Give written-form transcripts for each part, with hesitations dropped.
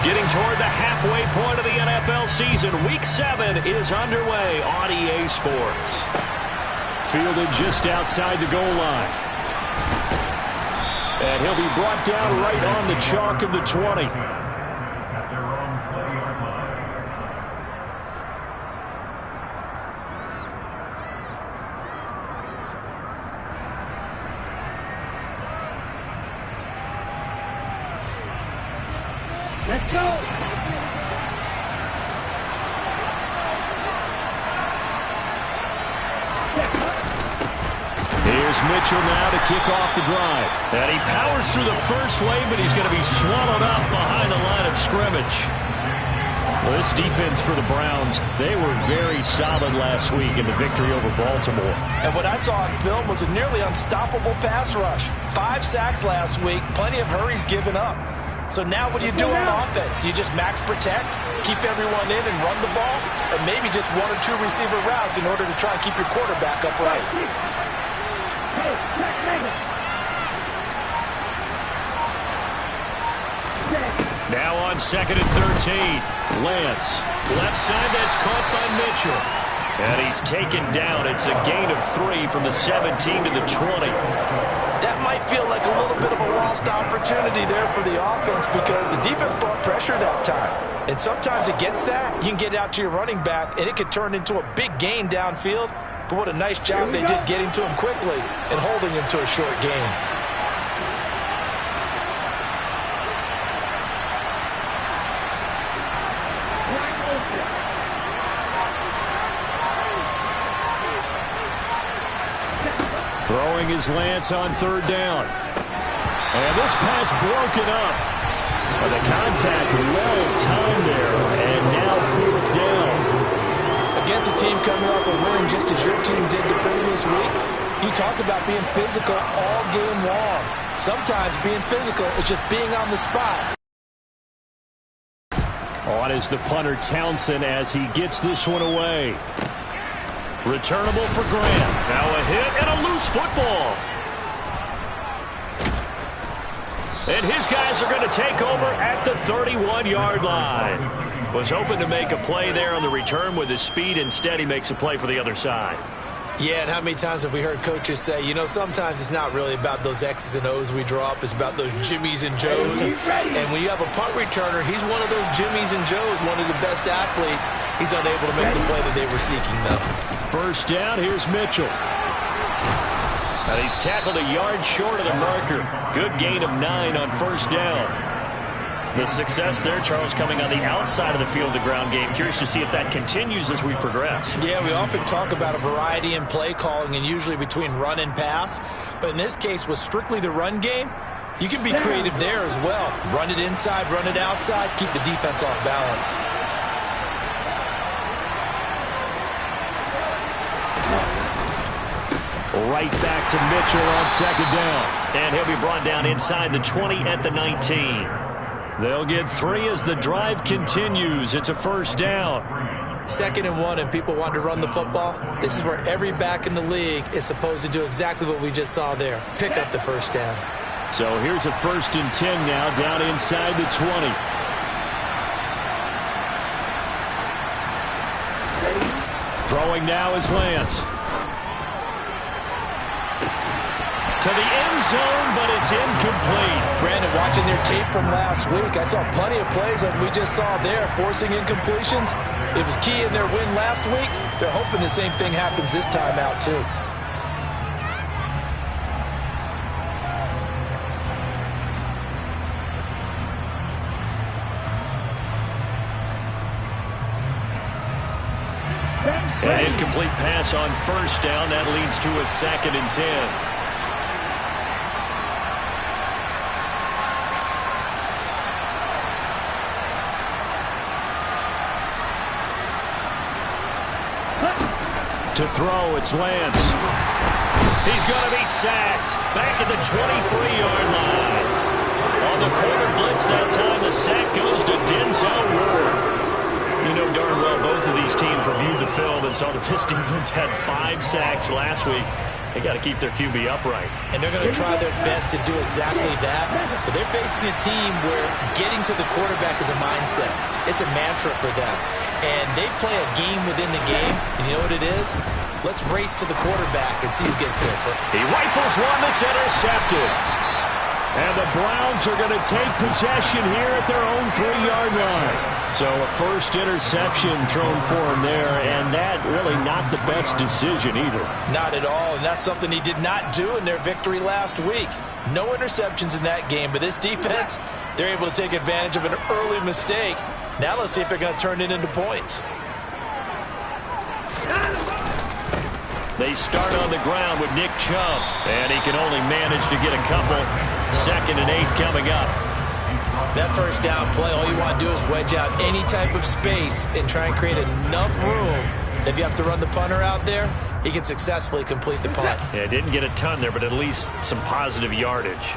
Getting toward the halfway point of the NFL season. Week 7 is underway on EA Sports. Fielded just outside the goal line. And he'll be brought down right on the chalk of the 20. Let's go! Here's Mitchell now to kick off the drive. And he powers through the first wave, but he's going to be swallowed up behind the line of scrimmage. Well, this defense for the Browns, they were very solid last week in the victory over Baltimore. And what I saw on film was a nearly unstoppable pass rush. 5 sacks last week, plenty of hurries given up. So now what do you do on offense? You just max protect, keep everyone in and run the ball, or maybe just 1 or 2 receiver routes in order to try and keep your quarterback upright. Now on 2nd and 13. Lance, left side, that's caught by Mitchell. And he's taken down. It's a gain of 3 from the 17 to the 20. That might feel like a little bit of a lost opportunity there for the offense because the defense brought pressure that time. And sometimes against that, you can get out to your running back, and it could turn into a big gain downfield. But what a nice job they did getting to him quickly and holding him to a short gain. Throwing his Lance on 3rd down. And this pass broken up. But the contact well timed there. And now 4th down. Against a team coming off a win just as your team did the previous week, you talk about being physical all game long. Sometimes being physical is just being on the spot. On is the punter Townsend as he gets this one away. Returnable for Grant. Now a hit and a loose football. And his guys are going to take over at the 31-yard line. Was hoping to make a play there on the return with his speed. Instead, he makes a play for the other side. Yeah, and how many times have we heard coaches say, you know, sometimes it's not really about those X's and O's we draw up. It's about those Jimmies and Joes. And when you have a punt returner, he's one of those Jimmies and Joes, one of the best athletes. He's unable to make the play that they were seeking, though. 1st down, here's Mitchell. And he's tackled a yard short of the marker. Good gain of 9 on 1st down. The success there, Charles, coming on the outside of the field, the ground game. Curious to see if that continues as we progress. Yeah, we often talk about a variety in play calling and usually between run and pass. But in this case, with strictly the run game, you can be creative there as well. Run it inside, run it outside, keep the defense off balance. Right back to Mitchell on 2nd down. And he'll be brought down inside the 20 at the 19. They'll get 3 as the drive continues. It's a 1st down. 2nd and 1, and people want to run the football. This is where every back in the league is supposed to do exactly what we just saw there. Pick up the 1st down. So here's a 1st and 10 now down inside the 20. Throwing now is Lance. To the end zone, but it's incomplete. Brandon, watching their tape from last week, I saw plenty of plays like we just saw there, forcing incompletions. It was key in their win last week. They're hoping the same thing happens this time out, too. An incomplete pass on 1st down. That leads to a 2nd and 10. To throw, it's Lance. He's going to be sacked. Back at the 23-yard line. On the corner blitz that time, the sack goes to Denzel Ward. You know darn well both of these teams reviewed the film and saw that this defense had 5 sacks last week. They got to keep their QB upright. And they're going to try their best to do exactly that. But they're facing a team where getting to the quarterback is a mindset. It's a mantra for them. And they play a game within the game. And you know what it is? Let's race to the quarterback and see who gets there first. He rifles one that's intercepted. And the Browns are going to take possession here at their own 3-yard line. So a first interception thrown for him there, and that really not the best decision either. Not at all, and that's something he did not do in their victory last week. No interceptions in that game, but this defense, they're able to take advantage of an early mistake. Now let's see if they're going to turn it into points. They start on the ground with Nick Chubb, and he can only manage to get a couple. 2nd and 8 coming up. That first down play, all you want to do is wedge out any type of space and try and create enough room. If you have to run the punter out there, he can successfully complete the punt. Yeah, didn't get a ton there, but at least some positive yardage.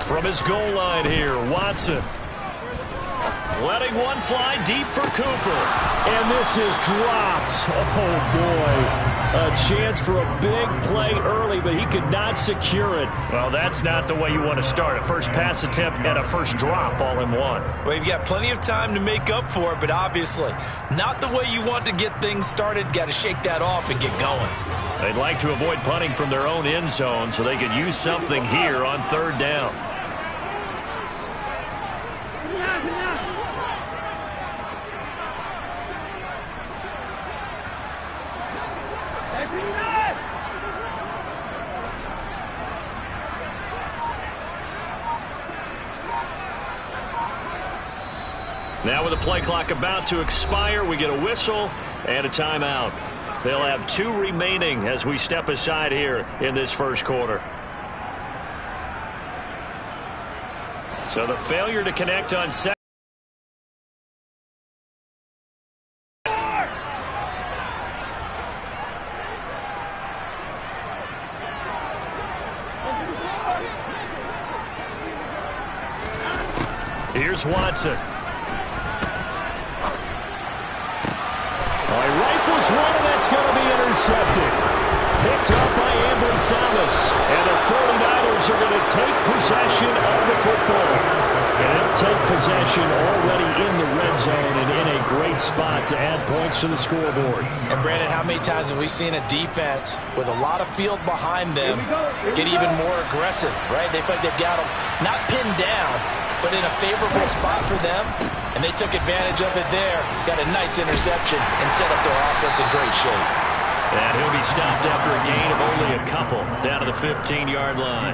From his goal line here, Watson. Letting one fly deep for Cooper. And this is dropped. Oh, boy. A chance for a big play early, but he could not secure it. Well, that's not the way you want to start. A first pass attempt and a first drop all in one. Well, you've got plenty of time to make up for it, but obviously not the way you want to get things started. Got to shake that off and get going. They'd like to avoid punting from their own end zone so they could use something here on 3rd down. Now with the play clock about to expire, we get a whistle and a timeout. They'll have 2 remaining as we step aside here in this first quarter. So the failure to connect on second. Here's Watson. He rifles one, and that's going to be intercepted. Picked up by Ambry Thomas. And the 49ers are going to take possession of the football. And they'll take possession already in the red zone and in a great spot to add points to the scoreboard. And, Brandon, how many times have we seen a defense with a lot of field behind them get even more aggressive, right? They feel like they've got them not pinned down, but in a favorable spot for them. And they took advantage of it there. Got a nice interception and set up their offense in great shape. And he'll be stopped after a gain of only a couple down to the 15-yard line.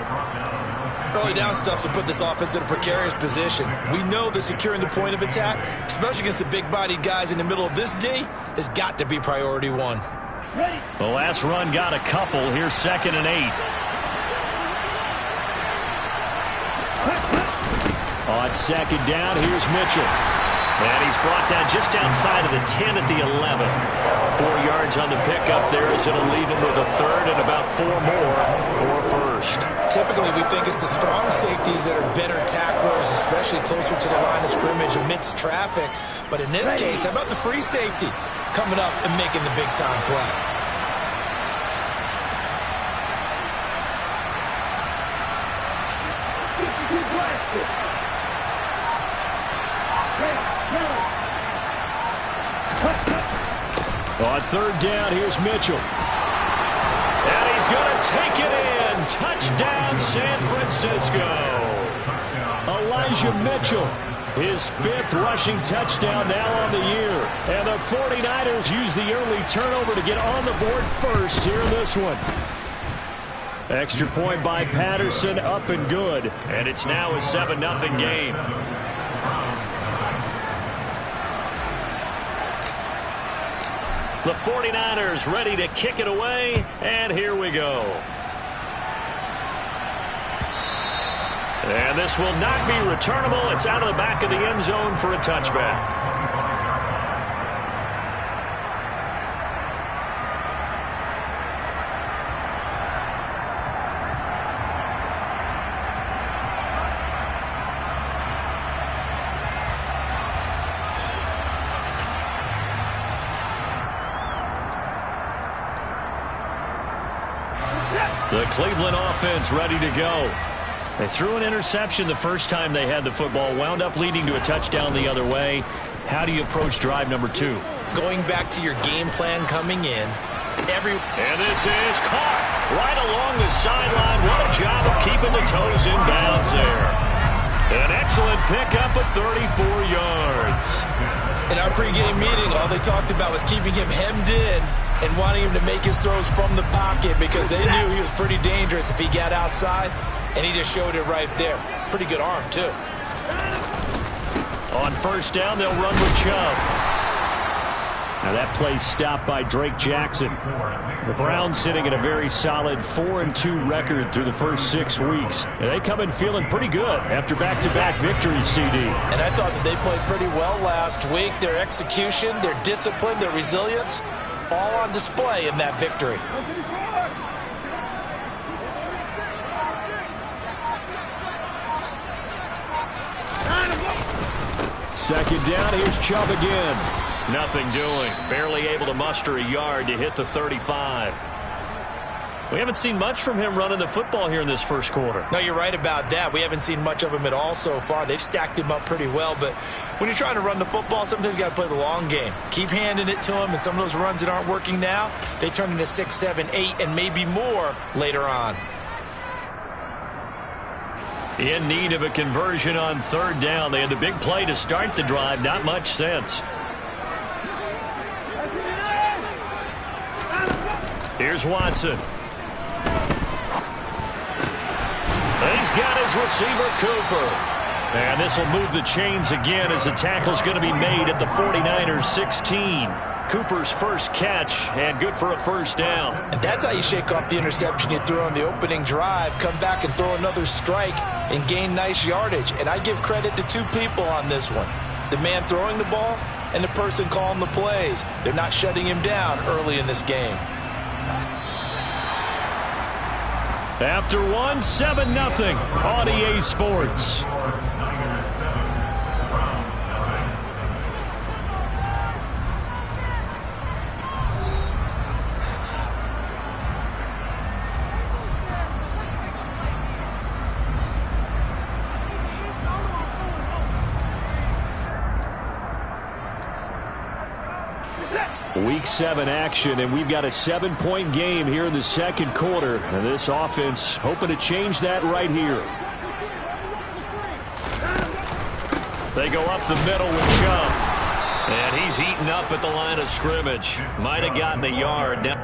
Early down stuff to put this offense in a precarious position. We know that securing the point of attack, especially against the big-bodied guys in the middle of this D, has got to be priority 1. The last run got a couple. Here's 2nd and 8. On 2nd down, here's Mitchell. And he's brought down just outside of the 10 at the 11. 4 yards on the pickup there as it'll leave him with a 3rd and about 4 more for a first. Typically, we think it's the strong safeties that are better tacklers, especially closer to the line of scrimmage amidst traffic. But in this case, how about the free safety coming up and making the big-time play? On 3rd down, here's Mitchell. And he's going to take it in. Touchdown, San Francisco. Elijah Mitchell, his 5th rushing touchdown now on the year. And the 49ers use the early turnover to get on the board first here in this one. Extra point by Patterson, up and good. And it's now a 7-0 game. The 49ers ready to kick it away, and here we go. And this will not be returnable. It's out of the back of the end zone for a touchback. The Cleveland offense ready to go. They threw an interception the first time they had the football, wound up leading to a touchdown the other way. How do you approach drive number 2? Going back to your game plan coming in. And this is caught right along the sideline. What a job of keeping the toes in bounds there. An excellent pickup of 34 yards. In our pregame meeting, all they talked about was keeping him hemmed in and wanting him to make his throws from the pocket because they knew he was pretty dangerous if he got outside, and he just showed it right there. Pretty good arm, too. On first down, they'll run with Chubb. Now that play's stopped by Drake Jackson. The Browns sitting at a very solid 4-2 record through the first 6 weeks. And they come in feeling pretty good after back-to-back victories, CD. And I thought that they played pretty well last week. Their execution, their discipline, their resilience, all on display in that victory. Second down, here's Chubb again. Nothing doing. Barely able to muster a yard to hit the 35. We haven't seen much from him running the football here in this first quarter. No, you're right about that. We haven't seen much of him at all so far. They've stacked him up pretty well, but when you're trying to run the football, sometimes you got to play the long game. Keep handing it to him, and some of those runs that aren't working now, they turn into 6, 7, 8, and maybe more later on. In need of a conversion on third down. They had the big play to start the drive. Not much sense. Here's Watson. He's got his receiver, Cooper. And this will move the chains again as the tackle's going to be made at the 49ers 16. Cooper's first catch, and good for a first down. And that's how you shake off the interception you threw on the opening drive, come back and throw another strike and gain nice yardage. And I give credit to 2 people on this one. The man throwing the ball and the person calling the plays. They're not shutting him down early in this game. After 7-0 on EA Sports. Week 7 action, and we've got a 7-point game here in the second quarter. And this offense hoping to change that right here. They go up the middle with Chubb. And he's heating up at the line of scrimmage. Might have gotten a yard. Now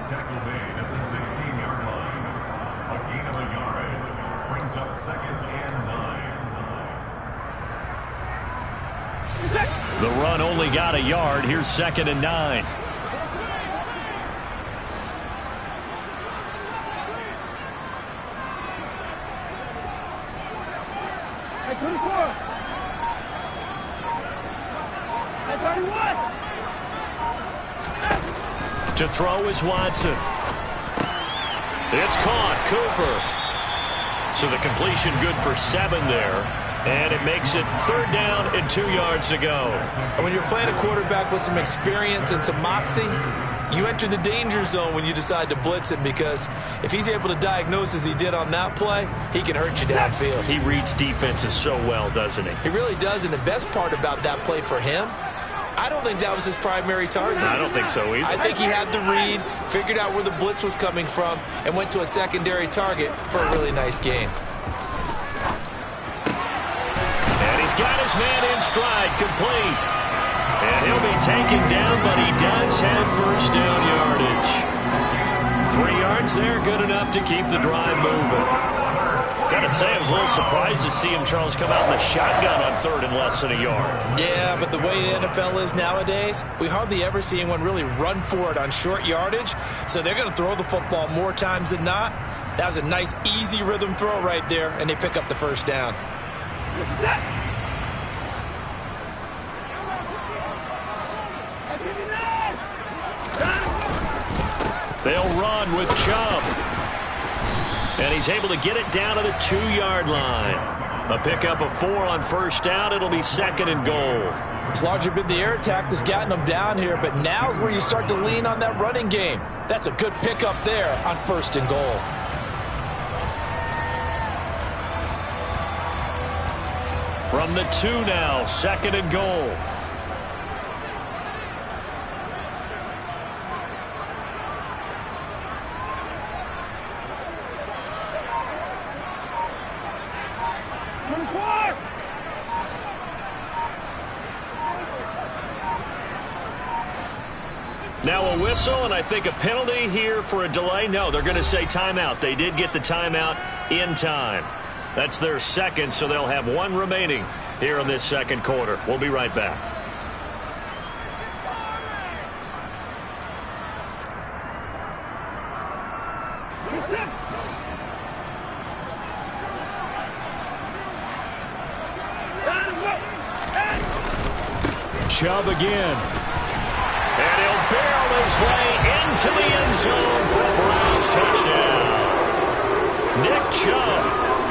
tackle made at the 16-yard line. A gain of a yard brings up 2nd and 9. the run only got a yard. Here's 2nd and 9. To throw is Watson. It's caught. Cooper. So the completion good for 7 there. And it makes it 3rd down and 2 yards to go. And when you're playing a quarterback with some experience and some moxie, you enter the danger zone when you decide to blitz him, because if he's able to diagnose as he did on that play, he can hurt you downfield. He reads defenses so well, doesn't he? He really does, and the best part about that play for him, I don't think that was his primary target. I don't think so either. I think he had the read, figured out where the blitz was coming from, and went to a secondary target for a really nice gain. And he's got his man in stride, complete. And he'll be taken down, but he does have first down yardage. 3 yards there, good enough to keep the drive moving. Gotta say, I was a little surprised to see him, Charles, come out in the shotgun on 3rd and less than a yard. Yeah, but the way the NFL is nowadays, we hardly ever see anyone really run for it on short yardage, so they're going to throw the football more times than not. That was a nice, easy rhythm throw right there, and they pick up the first down. They'll run with Chubb. And he's able to get it down to the 2-yard line. A pickup of 4 on first down. It'll be 2nd and goal. It's largely been the air attack that's gotten them down here, but now's where you start to lean on that running game. That's a good pickup there on 1st and goal. From the 2 now, 2nd and goal. Now a whistle, and I think a penalty here for a delay. No, they're going to say timeout. They did get the timeout in time. That's their 2nd, so they'll have 1 remaining here in this 2nd quarter. We'll be right back. Chubb again. And he'll barrel his way into the end zone for a Browns touchdown. Nick Chubb,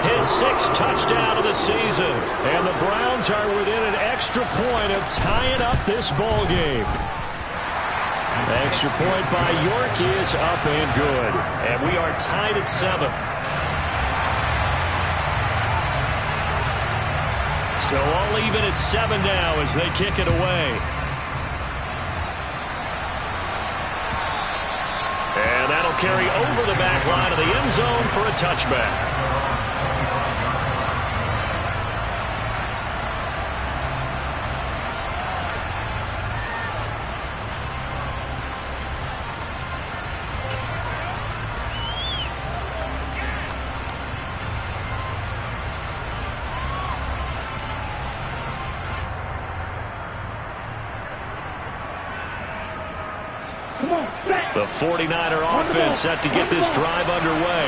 his 6th touchdown of the season. And the Browns are within an extra point of tying up this ball game. The extra point by York is up and good. And we are tied at 7. So all even at 7 now as they kick it away. And that'll carry over the back line of the end zone for a touchback. The 49er offense set to get this drive underway.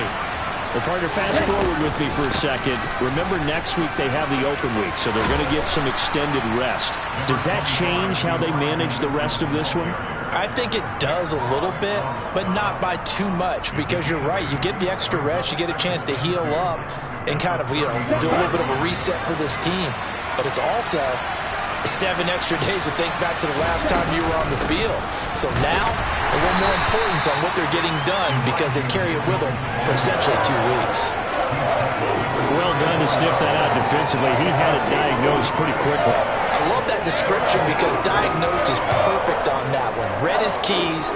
Well, partner, fast forward with me for a second. Remember, next week they have the open week, so they're going to get some extended rest. Does that change how they manage the rest of this one? I think it does a little bit, but not by too much, because you're right. You get the extra rest, you get a chance to heal up and kind of, do a little bit of a reset for this team. But it's also 7 extra days to think back to the last time you were on the field. So now, a little more importance on what they're getting done because they carry it with them for essentially 2 weeks. Well done to sniff that out defensively. He had it diagnosed pretty quickly. I love that description because diagnosed is perfect on that one. Read his keys,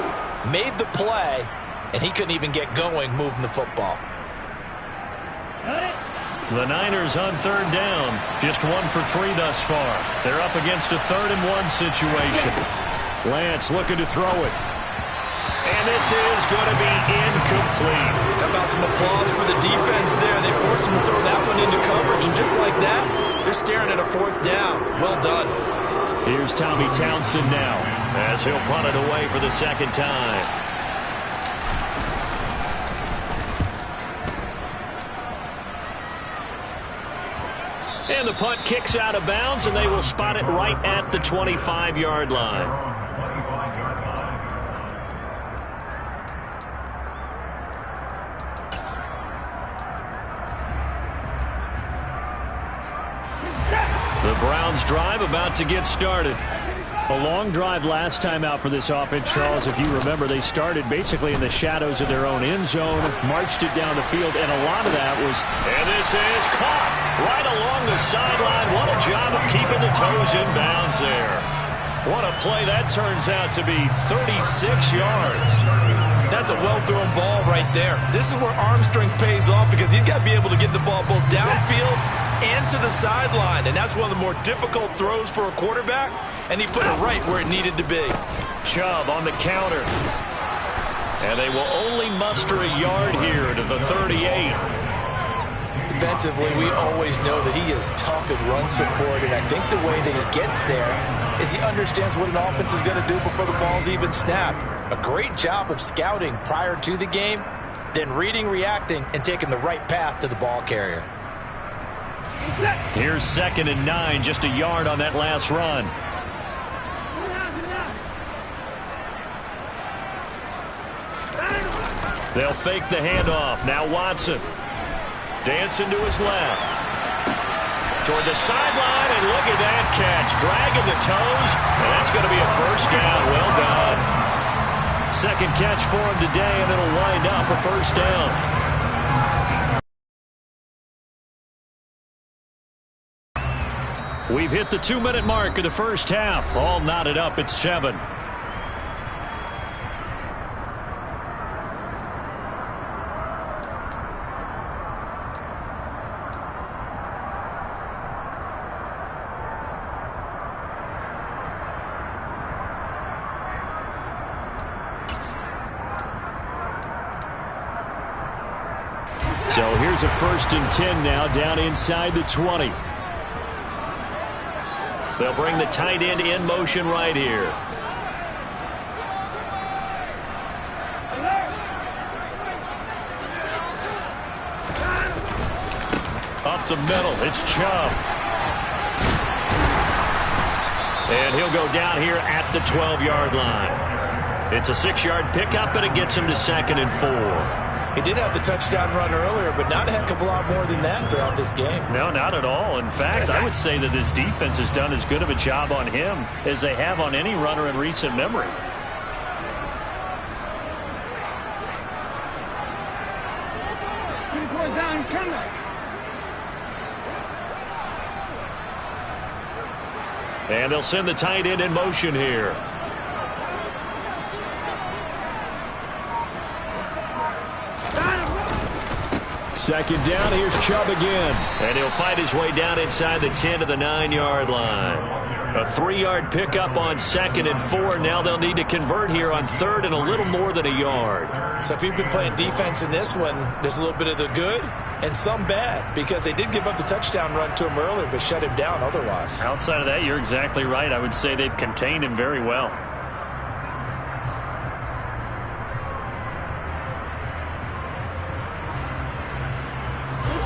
made the play, and he couldn't even get going moving the football. The Niners on 3rd down. Just 1 for 3 thus far. They're up against a 3rd and 1 situation. Lance looking to throw it. And this is going to be incomplete. How about some applause for the defense there? They forced him to throw that one into coverage, and just like that, they're staring at a 4th down. Well done. Here's Tommy Townsend now as he'll punt it away for the 2nd time. And the punt kicks out of bounds, and they will spot it right at the 25-yard line. The Browns drive about to get started. A long drive last time out for this offense, Charles. If you remember, they started basically in the shadows of their own end zone, marched it down the field, and a lot of that was... And this is caught right along the sideline. What a job of keeping the toes in bounds there. What a play that turns out to be, 36 yards. That's a well-thrown ball right there. This is where arm strength pays off because he's got to be able to get the ball both downfield and to the sideline. And that's one of the more difficult throws for a quarterback, and he put it right where it needed to be. Chubb on the counter. And they will only muster a yard here to the 38. Defensively, we always know that he is tough in run support, and I think the way that he gets there is he understands what an offense is going to do before the ball's even snapped. A great job of scouting prior to the game, then reading, reacting, and taking the right path to the ball carrier. Here's 2nd and 9, just a yard on that last run. They'll fake the handoff. Now Watson. Dancing to his left. Toward the sideline, and look at that catch. Dragging the toes, and that's going to be a first down. Well done. Second catch for him today, and it'll wind up a first down. We've hit the 2-minute mark of the first half. All knotted up at 7. So here's a 1st and 10 now, down inside the 20. They'll bring the tight end in motion right here. Up the middle, it's Chubb. And he'll go down here at the 12-yard line. It's a 6-yard pickup, and it gets him to 2nd and 4. He did have the touchdown run earlier, but not a heck of a lot more than that throughout this game. No, not at all. In fact, I would say that this defense has done as good of a job on him as they have on any runner in recent memory. And they'll send the tight end in motion here. Second down, here's Chubb again. And he'll fight his way down inside the 10 to the 9-yard line. A 3-yard pickup on 2nd and 4. Now they'll need to convert here on 3rd and a little more than a yard. So if you've been playing defense in this one, there's a little bit of the good and some bad, because they did give up the touchdown run to him earlier but shut him down otherwise. Outside of that, you're exactly right. I would say they've contained him very well.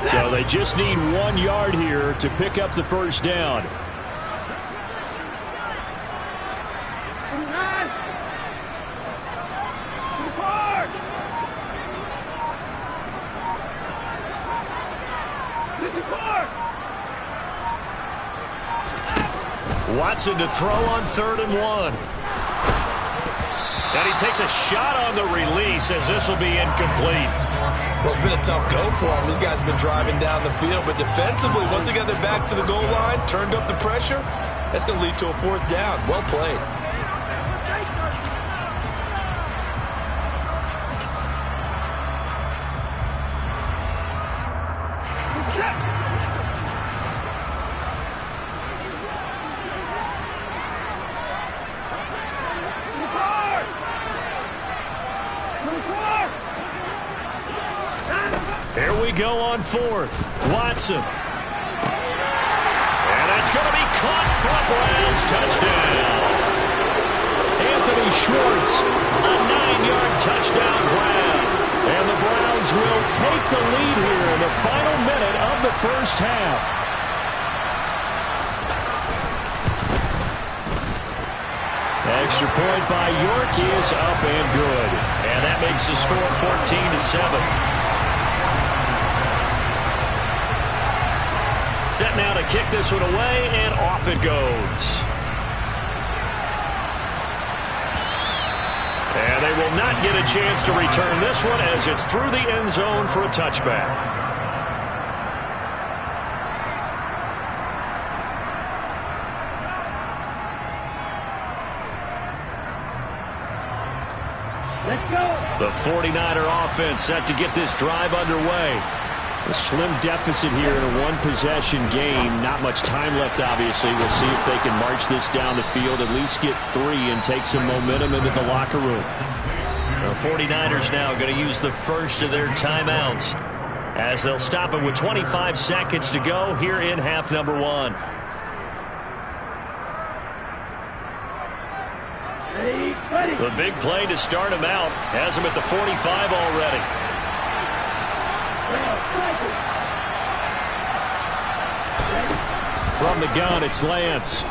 So they just need 1 yard here to pick up the first down. Watson to throw on 3rd and 1. And he takes a shot on the release as this will be incomplete. Well, it's been a tough go for him. These guys have been driving down the field, but defensively, once they got their backs to the goal line, turned up the pressure, that's going to lead to a 4th down. Well played. Here we go on 4th. Watson. And that's going to be caught for a Browns touchdown. Anthony Schwartz, a 9-yard touchdown grab. And the Browns will take the lead here in the final minute of the first half. Extra point by York is up and good. And that makes the score 14-7. Set now to kick this one away, and off it goes. And they will not get a chance to return this one as it's through the end zone for a touchback. Let's go. The 49er offense set to get this drive underway. A slim deficit here in a one-possession game. Not much time left, obviously. We'll see if they can march this down the field, at least get 3 and take some momentum into the locker room. The 49ers now going to use the first of their timeouts as they'll stop it with 25 seconds to go here in half number 1. Ready. The big play to start him out has him at the 45 already. From the gun, it's Lance.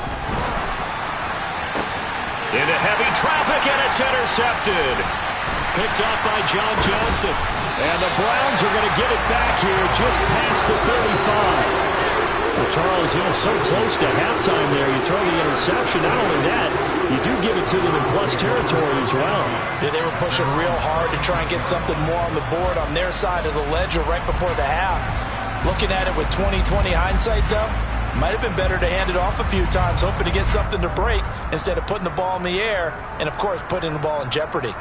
Into heavy traffic, and it's intercepted. Picked off by John Johnson. And the Browns are going to get it back here just past the 35. Well, Charles, so close to halftime there. You throw the interception. Not only that, you do give it to them in plus territory as well. Yeah, they were pushing real hard to try and get something more on the board on their side of the ledger right before the half. Looking at it with 20/20 hindsight, though, might have been better to hand it off a few times, hoping to get something to break instead of putting the ball in the air and, of course, putting the ball in jeopardy.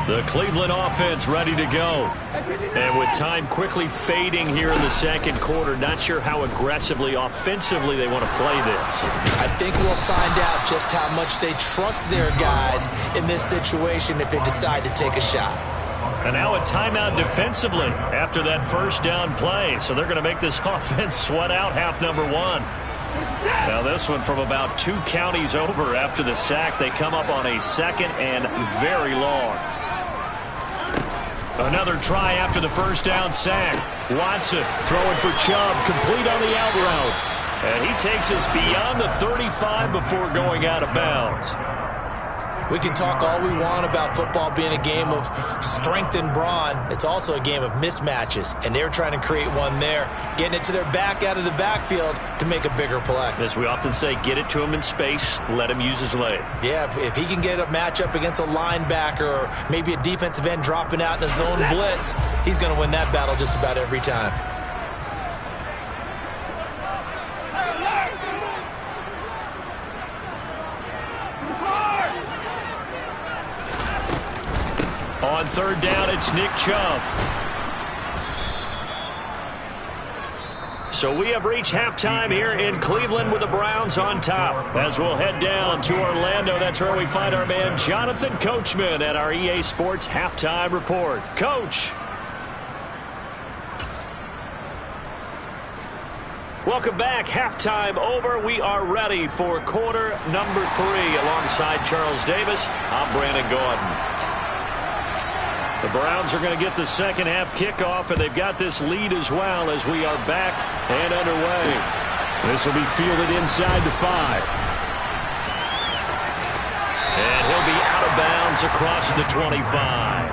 The Cleveland offense ready to go. And with time quickly fading here in the second quarter, not sure how aggressively, offensively they want to play this. I think we'll find out just how much they trust their guys in this situation if they decide to take a shot. And now a timeout defensively after that first down play. So they're going to make this offense sweat out half number 1. Now this one from about 2 counties over after the sack. They come up on a second and very long. Another try after the first down sack. Watson throwing for Chubb, complete on the out route. And he takes us beyond the 35 before going out of bounds. We can talk all we want about football being a game of strength and brawn. It's also a game of mismatches, and they're trying to create one there, getting it to their back out of the backfield to make a bigger play. As we often say, get it to him in space, let him use his leg. Yeah, if he can get a matchup against a linebacker or maybe a defensive end dropping out in a zone blitz, he's going to win that battle just about every time. On third down, it's Nick Chubb. So we have reached halftime here in Cleveland with the Browns on top. As we'll head down to Orlando, that's where we find our man Jonathan Coachman at our EA Sports Halftime Report. Coach. Welcome back. Halftime over. We are ready for quarter number 3. Alongside Charles Davis, I'm Brandon Gordon. The Browns are going to get the second half kickoff, and they've got this lead as well as we are back and underway. This will be fielded inside the 5. And he'll be out of bounds across the 25.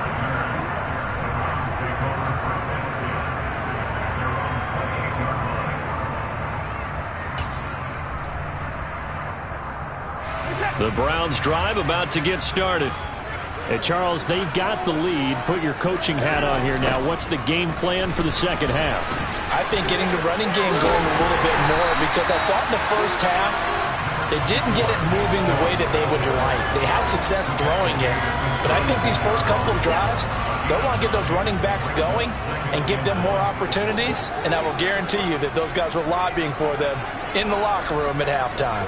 The Browns drive about to get started. Hey, Charles, they've got the lead. Put your coaching hat on here now. What's the game plan for the second half? I think getting the running game going a little bit more, because I thought in the first half they didn't get it moving the way that they would like. They had success throwing it, but I think these first couple of drives, they'll want to get those running backs going and give them more opportunities, and I will guarantee you that those guys were lobbying for them in the locker room at halftime.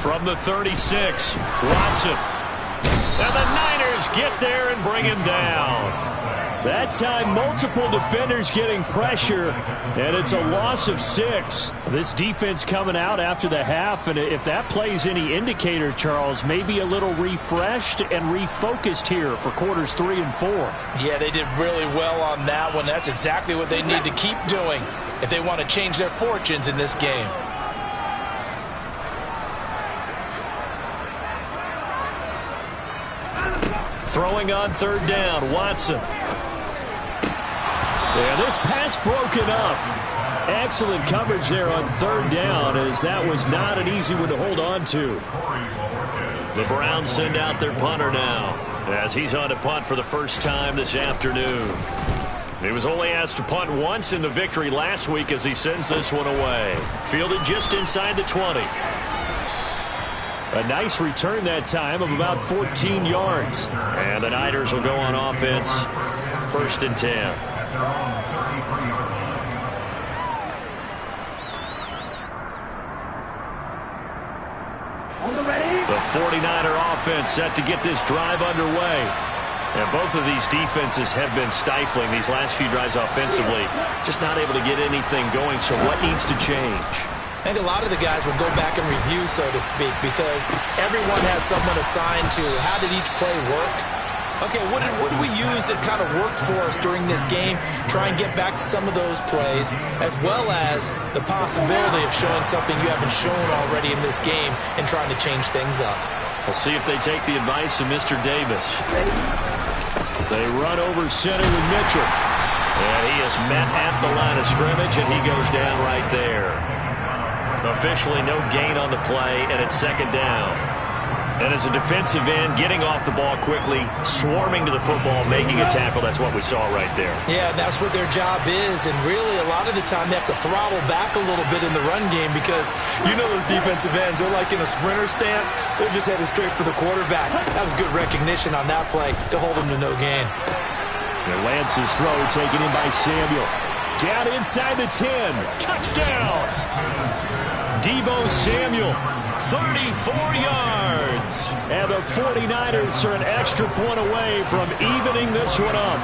From the 36, Watson. And the Niners get there and bring him down. That time, multiple defenders getting pressure, and it's a loss of 6. This defense coming out after the half, and if that plays any indicator, Charles, maybe a little refreshed and refocused here for quarters 3 and 4. Yeah, they did really well on that one. That's exactly what they need to keep doing if they want to change their fortunes in this game. Throwing on third down, Watson. And this pass broken up. Excellent coverage there on third down, as that was not an easy one to hold on to. The Browns send out their punter now, as he's on to punt for the first time this afternoon. He was only asked to punt once in the victory last week as he sends this one away. Fielded just inside the 20. A nice return that time of about 14 yards. And the Niners will go on offense, 1st and 10. The 49er offense set to get this drive underway. And both of these defenses have been stifling these last few drives offensively. Just not able to get anything going, so what needs to change? I think a lot of the guys will go back and review, so to speak, because everyone has someone assigned to how did each play work. Okay, what did we use that kind of worked for us during this game? Try and get back to some of those plays, as well as the possibility of showing something you haven't shown already in this game and trying to change things up. We'll see if they take the advice of Mr. Davis. They run over center with Mitchell. And he is met at the line of scrimmage, and he goes down right there. Officially no gain on the play, and it's 2nd down. And as a defensive end, getting off the ball quickly, swarming to the football, making a tackle, that's what we saw right there. Yeah, that's what their job is, and really a lot of the time they have to throttle back a little bit in the run game because you know those defensive ends, they're like in a sprinter stance, they're just headed straight for the quarterback. That was good recognition on that play to hold them to no gain. And Lance's throw taken in by Samuel. Down inside the 10. Touchdown! Deebo Samuel, 34 yards. And the 49ers are an extra point away from evening this one up.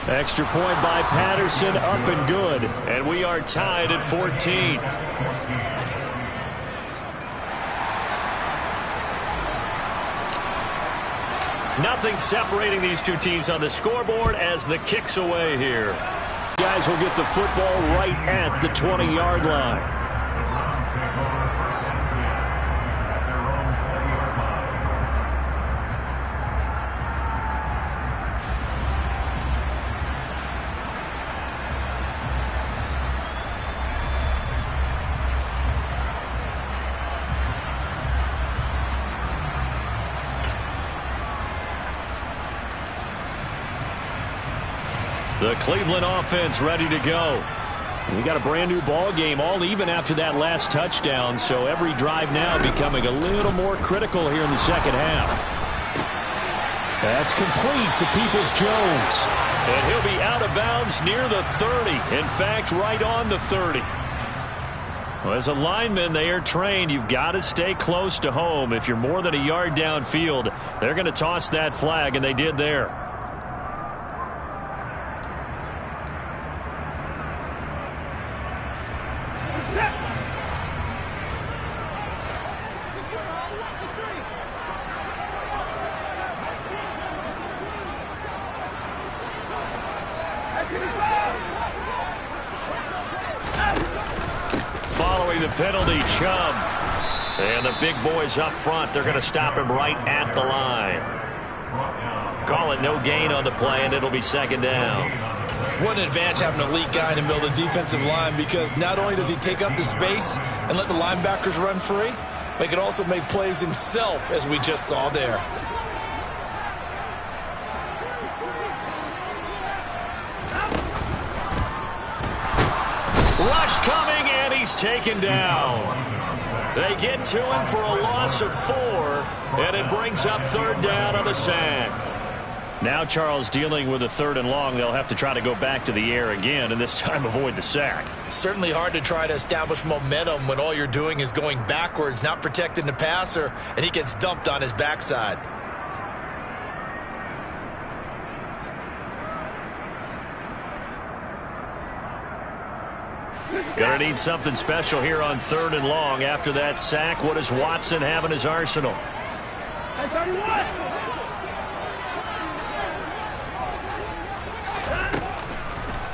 Extra point by Patterson, up and good. And we are tied at 14. Nothing separating these two teams on the scoreboard as the kick's away here. Guys will get the football right at the 20-yard line. The Cleveland offense ready to go. We got a brand new ball game, all even after that last touchdown, so every drive now becoming a little more critical here in the second half. That's complete to Peoples-Jones. And he'll be out of bounds near the 30. In fact, right on the 30. Well, as a lineman, they are trained. You've got to stay close to home. If you're more than a yard downfield, they're going to toss that flag, and they did there. Following the penalty, Chubb. And the big boys up front, they're going to stop him right at the line. Call it no gain on the play, and it'll be 2nd down. What an advantage having an elite guy in the middle of the defensive line, because not only does he take up the space and let the linebackers run free, but he can also make plays himself, as we just saw there. Rush coming, and he's taken down. They get to him for a loss of 4, and it brings up 3rd down on the sack. Now Charles dealing with a 3rd and long. They'll have to try to go back to the air again, and this time avoid the sack. Certainly hard to try to establish momentum when all you're doing is going backwards, not protecting the passer, and he gets dumped on his backside. Gonna need something special here on 3rd and long. After that sack, what does Watson have in his arsenal?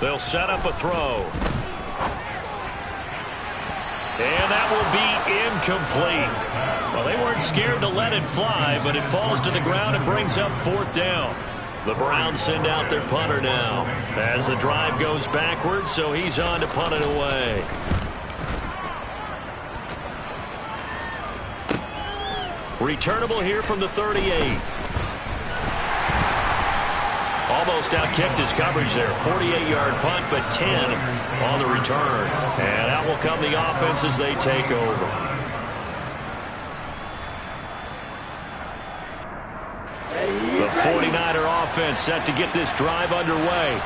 They'll set up a throw. And that will be incomplete. Well, they weren't scared to let it fly, but it falls to the ground and brings up 4th down. The Browns send out their punter now as the drive goes backwards, so he's on to punt it away. Returnable here from the 38. Almost outkicked his coverage there. 48-yard punt, but 10 on the return. And out will come the offense as they take over. The 49er offense set to get this drive underway.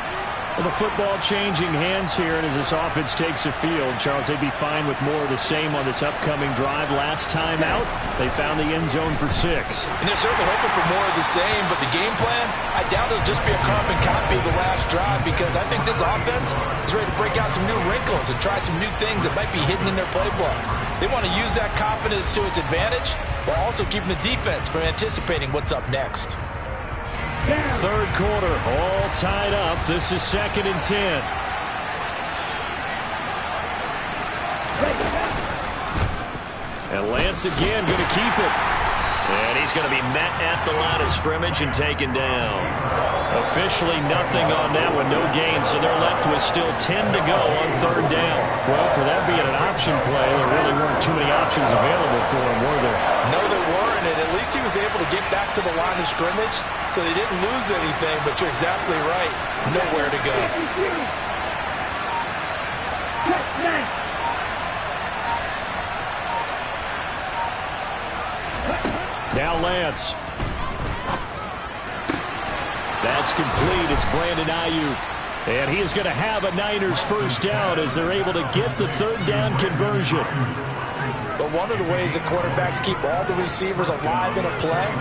Well, the football changing hands here, and as this offense takes the field, Charles, they'd be fine with more of the same on this upcoming drive. Last time out, they found the end zone for 6. And they're certainly hoping for more of the same, but the game plan, I doubt it'll just be a carbon copy of the last drive, because I think this offense is ready to break out some new wrinkles and try some new things that might be hidden in their playbook. They want to use that confidence to its advantage, while also keeping the defense from anticipating what's up next. 3rd quarter, all tied up. This is 2nd and 10. And Lance again going to keep it. And he's going to be met at the line of scrimmage and taken down. Officially nothing on that one, no gain, so they're left with still 10 to go on 3rd down. Well, for that being an option play, there really weren't too many options available for him, were there? No, there weren't, and at least he was able to get back to the line of scrimmage, so they didn't lose anything, but you're exactly right. Nowhere to go. Now Lance. That's complete. It's Brandon Ayuk. And he is going to have a Niners 1st down as they're able to get the 3rd down conversion. But one of the ways that quarterbacks keep all the receivers alive in a play,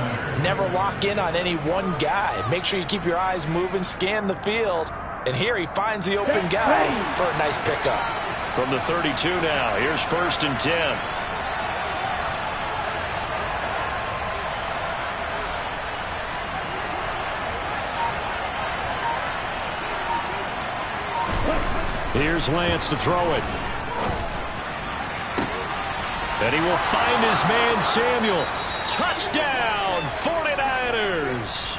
never lock in on any one guy. Make sure you keep your eyes moving, scan the field. And here he finds the open guy for a nice pickup. From the 32 now, here's 1st and 10. Here's Lance to throw it. And he will find his man Samuel. Touchdown, 49ers.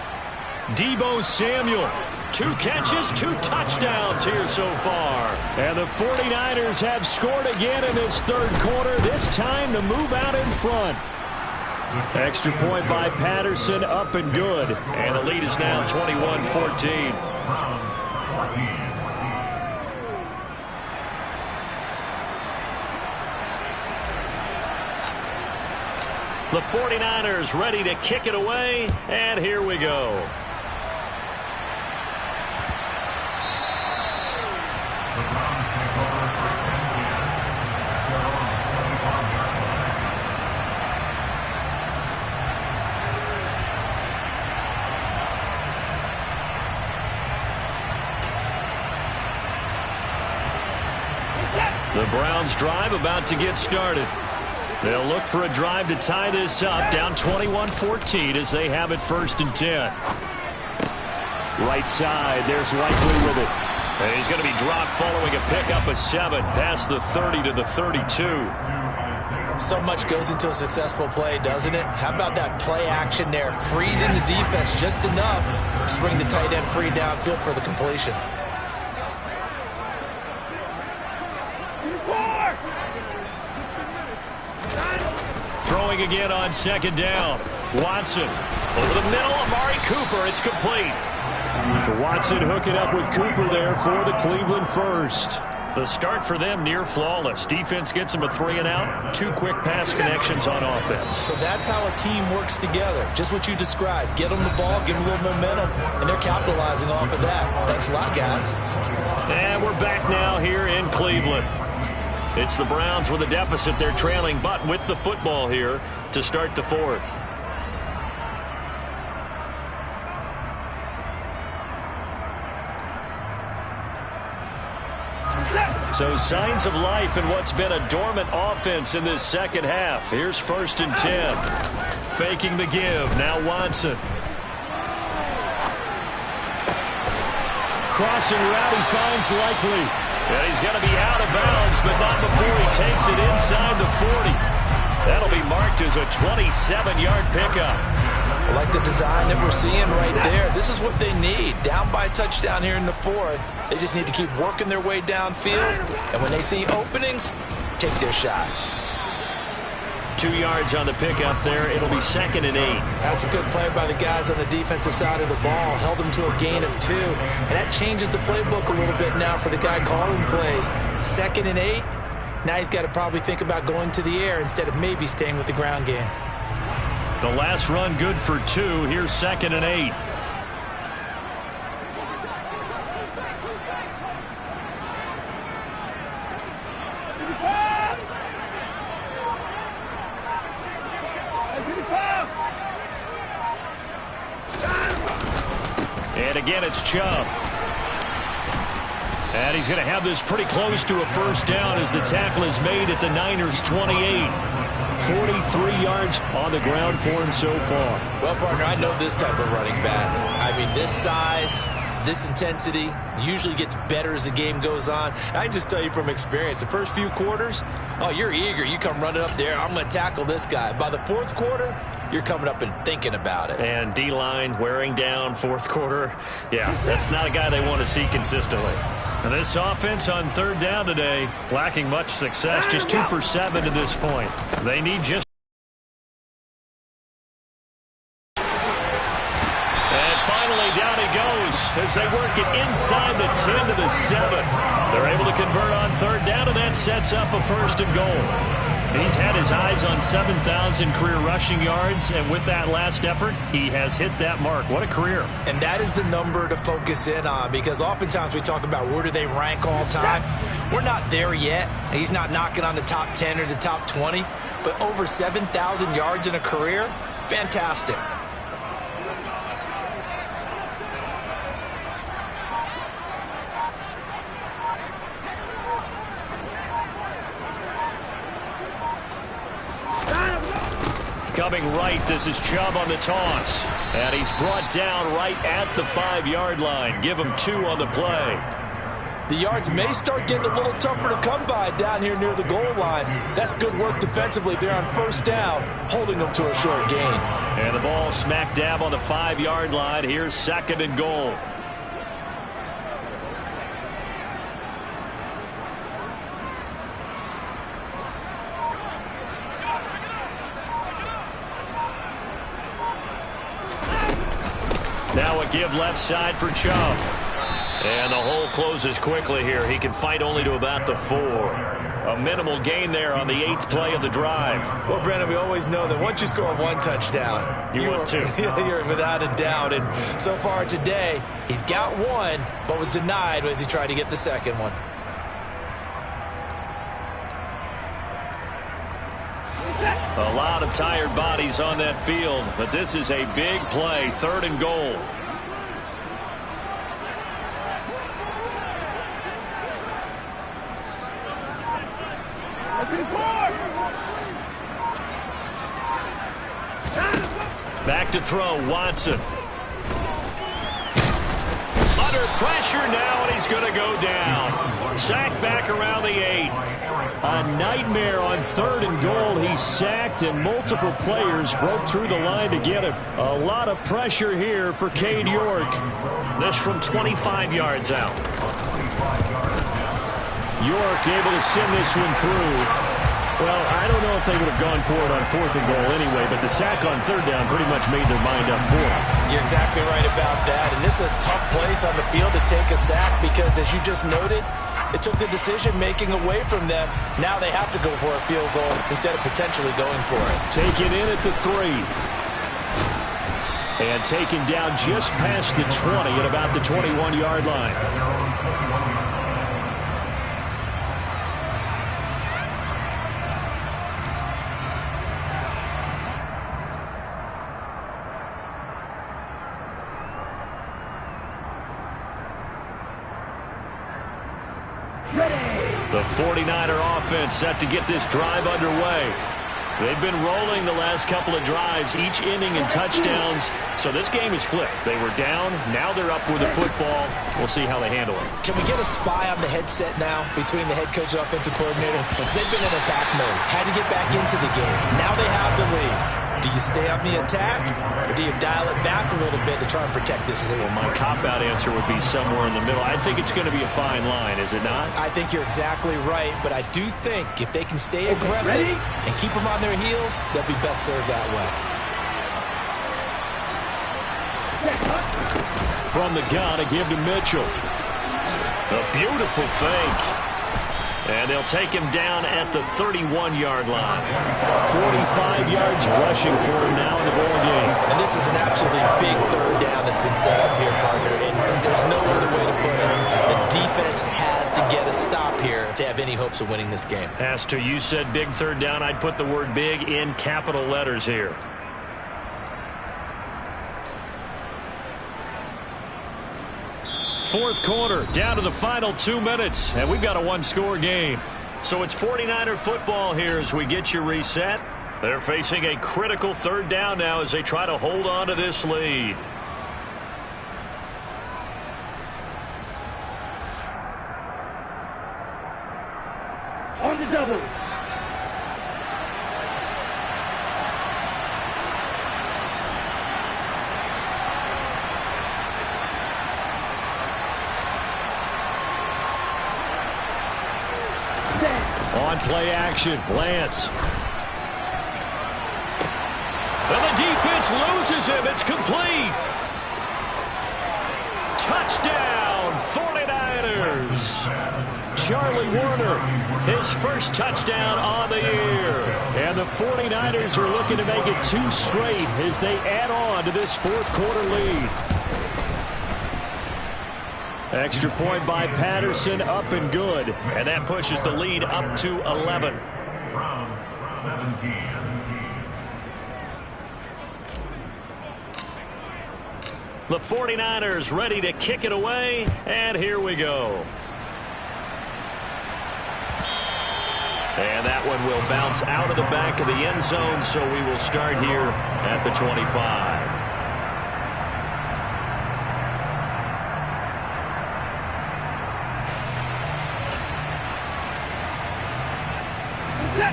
Deebo Samuel. 2 catches, 2 touchdowns here so far. And the 49ers have scored again in this 3rd quarter, this time to move out in front. Extra point by Patterson, up and good. And the lead is now 21-14. The 49ers ready to kick it away, and here we go. The Browns drive about to get started. They'll look for a drive to tie this up, down 21-14 as they have it 1st and 10. Right side, there's Likely with it. And he's going to be dropped following a pickup of 7 past the 30 to the 32. So much goes into a successful play, doesn't it? How about that play action there, freezing the defense just enough to bring the tight end free downfield for the completion. Throwing again on 2nd down. Watson over the middle. Amari Cooper. It's complete. Watson hooking up with Cooper there for the Cleveland 1st. The start for them near flawless. Defense gets them a 3 and out. 2 quick pass connections on offense. So that's how a team works together. Just what you described. Get them the ball, give them a little momentum, and they're capitalizing off of that. Thanks a lot, guys. And we're back now here in Cleveland. It's the Browns with a deficit. They're trailing, but with the football here to start the 4th. So signs of life in what's been a dormant offense in this 2nd half. Here's 1st and 10. Faking the give. Now Watson. Crossing route, he finds Likely. And he's going to be out of bounds, but not before he takes it inside the 40. That'll be marked as a 27-yard pickup. I like the design that we're seeing right there. This is what they need. Down by a touchdown here in the fourth. They just need to keep working their way downfield. And when they see openings, take their shots. 2 yards on the pickup there. It'll be 2nd and 8. That's a good play by the guys on the defensive side of the ball. Held them to a gain of 2. And that changes the playbook a little bit now for the guy calling plays. 2nd and 8. Now he's got to probably think about going to the air instead of maybe staying with the ground game. The last run good for 2. Here's 2nd and 8. And again, it's Chubb. And he's going to have this pretty close to a first down as the tackle is made at the Niners' 28. 43 yards on the ground for him so far. Well, partner, I know this type of running back. I mean, this size, this intensity usually gets better as the game goes on. I just tell you from experience, the first few quarters, oh, you're eager. You come running up there, I'm going to tackle this guy. By the fourth quarter, you're coming up and thinking about it. And D-line wearing down fourth quarter. Yeah, that's not a guy they want to see consistently. And this offense on third down today, lacking much success, just 2 for 7 to this point. They need just... And finally down he goes as they work it inside the 10 to the 7. They're able to convert on third down, and that sets up a 1st and goal. He's had his eyes on 7,000 career rushing yards, and with that last effort, he has hit that mark. What a career. And that is the number to focus in on, because oftentimes we talk about where do they rank all time. We're not there yet. He's not knocking on the top 10 or the top 20, but over 7,000 yards in a career, fantastic. Coming right, this is Chubb on the toss. And he's brought down right at the 5-yard line. Give him 2 on the play. The yards may start getting a little tougher to come by down here near the goal line. That's good work defensively there on first down, holding them to a short gain. And the ball smack dab on the 5-yard line. Here's 2nd and goal. Now a give left side for Chubb. And the hole closes quickly here. He can fight only to about the 4. A minimal gain there on the 8th play of the drive. Well, Brandon, we always know that once you score 1 touchdown, you're 2. You're without a doubt. And so far today, he's got 1, but was denied as he tried to get the second one. A lot of tired bodies on that field, but this is a big play, 3rd and goal. Back to throw, Watson. Under pressure now, and he's going to go down. Sacked back around the 8. A nightmare on 3rd and goal. He's sacked, and multiple players broke through the line to get him. A lot of pressure here for Cade York. This from 25 yards out. York able to send this one through. Well, I don't know if they would have gone for it on 4th and goal anyway, but the sack on 3rd down pretty much made their mind up for it. You're exactly right about that, and this is a tough place on the field to take a sack because, as you just noted, it took the decision-making away from them. Now they have to go for a field goal instead of potentially going for it. Taken in at the 3. And taken down just past the 20 at about the 21-yard line. The 49er offense set to get this drive underway. They've been rolling the last couple of drives, each inning in touchdowns. So this game is flipped. They were down. Now they're up with the football. We'll see how they handle it. Can we get a spy on the headset now between the head coach and offensive coordinator? Because they've been in attack mode. Had to get back into the game. Now they have the lead. Do you stay on the attack, or do you dial it back a little bit to try and protect this lead? Well, my cop-out answer would be somewhere in the middle. I think it's going to be a fine line, is it not? I think you're exactly right, but I do think if they can stay aggressive and keep them on their heels, they'll be best served that way. From the gun, a give to Mitchell. A beautiful fake. And they'll take him down at the 31-yard line. 45 yards rushing for him now in the ball game. And this is an absolutely big third down that's been set up here, partner. And there's no other way to put it. The defense has to get a stop here if they have any hopes of winning this game. As to you said big third down, I'd put the word big in capital letters here. Fourth quarter, down to the final 2 minutes, and we've got a one-score game. So it's 49er football here as we get you reset. They're facing a critical third down now as they try to hold on to this lead. On the double. On play action, Lance. And the defense loses him. It's complete. Touchdown, 49ers. Charlie Warner, his first touchdown on the year. And the 49ers are looking to make it 2 straight as they add on to this fourth quarter lead. Extra point by Patterson, up and good. And that pushes the lead up to 11. Browns 17. The 49ers ready to kick it away, and here we go. And that one will bounce out of the back of the end zone, so we will start here at the 25.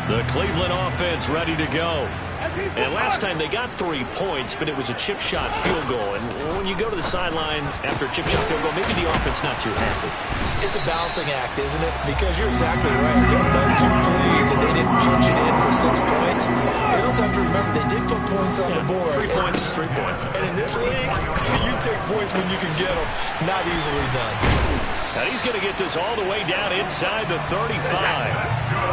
The Cleveland offense ready to go. And last time they got 3 points, but it was a chip shot field goal. And when you go to the sideline after a chip shot field goal, maybe the offense not too happy. It's a balancing act, isn't it? Because you're exactly right. There are no 2 plays, and they didn't punch it in for 6 points. But you also have to remember they did put points on the board. 3 points is 3 points. And in this league, you take points when you can get them. Not easily done. And he's going to get this all the way down inside the 35.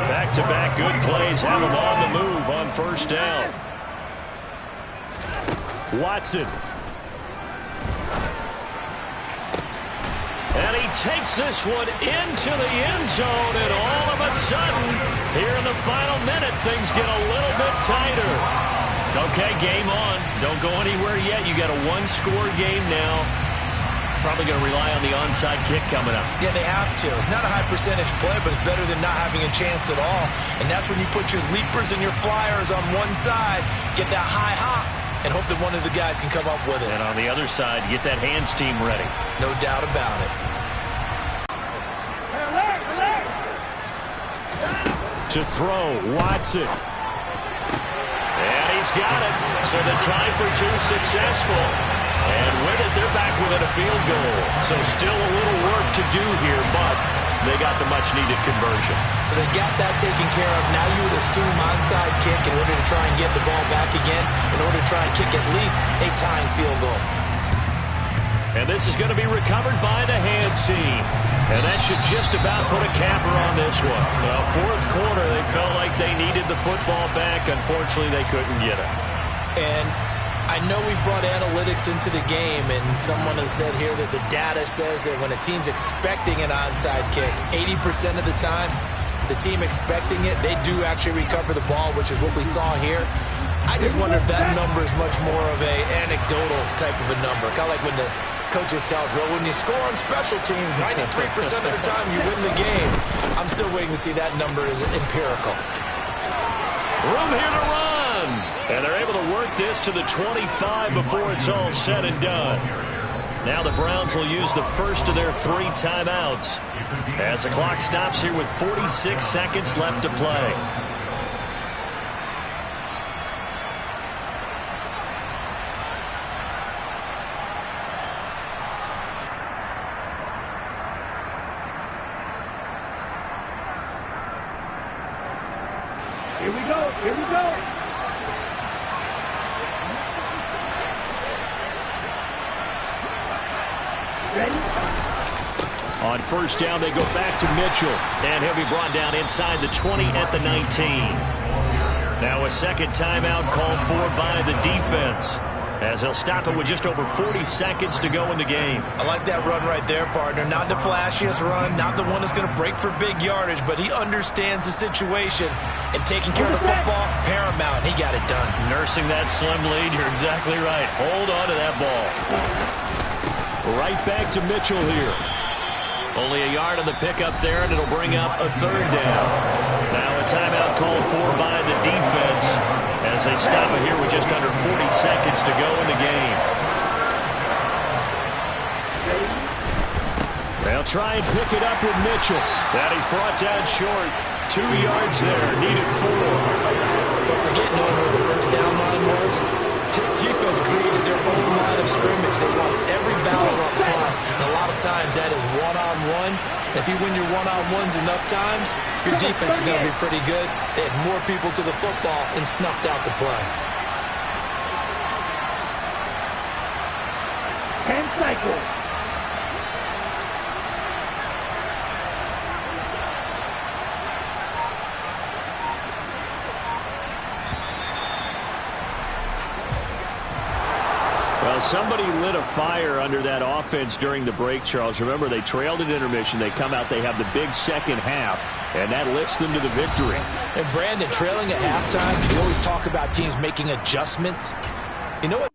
Back-to-back good plays have him on the move on first down. Watson. And he takes this one into the end zone, and all of a sudden, here in the final minute, things get a little bit tighter. Okay, game on. Don't go anywhere yet. You got a 1-score game now. Probably going to rely on the onside kick coming up. Yeah, they have to. It's not a high percentage play, but it's better than not having a chance at all. And that's when you put your leapers and your flyers on one side, get that high hop, and hope that one of the guys can come up with it. And on the other side, get that hands team ready. No doubt about it. To throw, Watson. And he's got it. So the try for 2 successful. And with it, they're back within a field goal. So still a little work to do here, but they got the much-needed conversion. So they got that taken care of. Now you would assume onside kick in order to try and get the ball back again, in order to try and kick at least a tying field goal. And this is going to be recovered by the hands team. And that should just about put a capper on this one. Well, fourth quarter, they felt like they needed the football back. Unfortunately, they couldn't get it. And I know we brought analytics into the game, and someone has said here that the data says that when a team's expecting an onside kick, 80% of the time, the team expecting it, they do actually recover the ball, which is what we saw here. I just wonder if that number is much more of a anecdotal type of a number. Kind of like when the coaches tell us, well, when you score on special teams, 93% of the time you win the game. I'm still waiting to see that number is empirical. Room here to run. And they're able to work this to the 25 before it's all said and done. Now the Browns will use the first of their 3 timeouts as the clock stops here with 46 seconds left to play. Here we go. Here we go. Ready? On first down, they go back to Mitchell. And he'll be brought down inside the 20 at the 19. Now a second timeout called for by the defense, as they'll stop it with just over 40 seconds to go in the game. I like that run right there, partner. Not the flashiest run, not the one that's going to break for big yardage, but he understands the situation, and taking care of the football, paramount. He got it done. Nursing that slim lead, you're exactly right. Hold on to that ball. Right back to Mitchell here. Only a yard on the pickup there, and it'll bring up a third down. Now a timeout called for by the defense as they stop it here with just under 40 seconds to go in the game. They'll try and pick it up with Mitchell. That he's brought down short. 2 yards there, needed 4. Don't forget knowing where the first down line was. This defense created their own line of scrimmage. They won every battle up front. And a lot of times that is one-on-one. If you win your one-on-ones enough times, your defense is going to be pretty good. They had more people to the football and snuffed out the play. 10 cycles. Well, somebody lit a fire under that offense during the break, Charles. Remember, they trailed at intermission. They come out, they have the big second half, and that lifts them to the victory. And Brandon, trailing at halftime, we always talk about teams making adjustments. You know what?